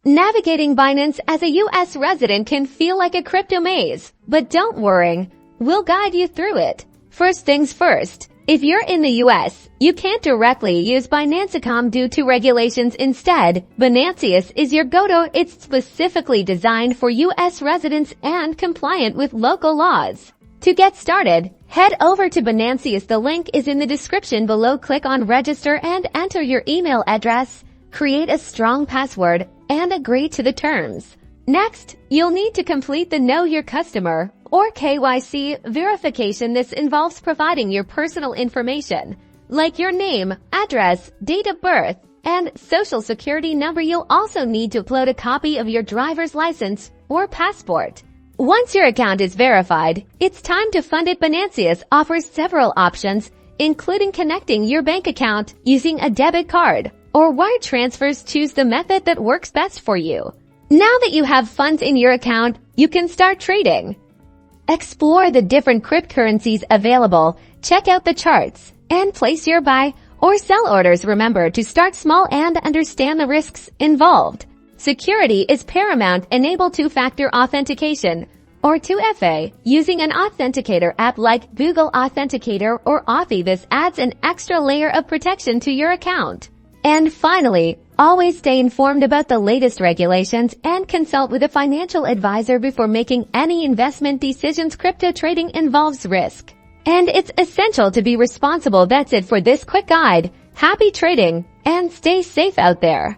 Navigating Binance as a U.S. resident can feel like a crypto maze, but don't worry, we'll guide you through it. First things first, if you're in the U.S., you can't directly use Binance account due to regulations. Instead, Binance is your go-to. It's specifically designed for U.S. residents and compliant with local laws. To get started, head over to Binance. The link is in the description below. Click on register and enter your email address. Create a strong password and agree to the terms. Next, you'll need to complete the Know Your Customer or KYC verification. This involves providing your personal information, like your name, address, date of birth, and social security number. You'll also need to upload a copy of your driver's license or passport. Once your account is verified, it's time to fund it. Binance offers several options, including connecting your bank account using a debit card or wire transfers. Choose the method that works best for you. Now that you have funds in your account, you can start trading. Explore the different cryptocurrencies available, check out the charts, and place your buy or sell orders. Remember to start small and understand the risks involved. Security is paramount. Enable two-factor authentication or 2FA using an authenticator app like Google Authenticator or Authy. This adds an extra layer of protection to your account. And finally, always stay informed about the latest regulations and consult with a financial advisor before making any investment decisions. Crypto trading involves risk, and it's essential to be responsible. That's it for this quick guide. Happy trading and stay safe out there.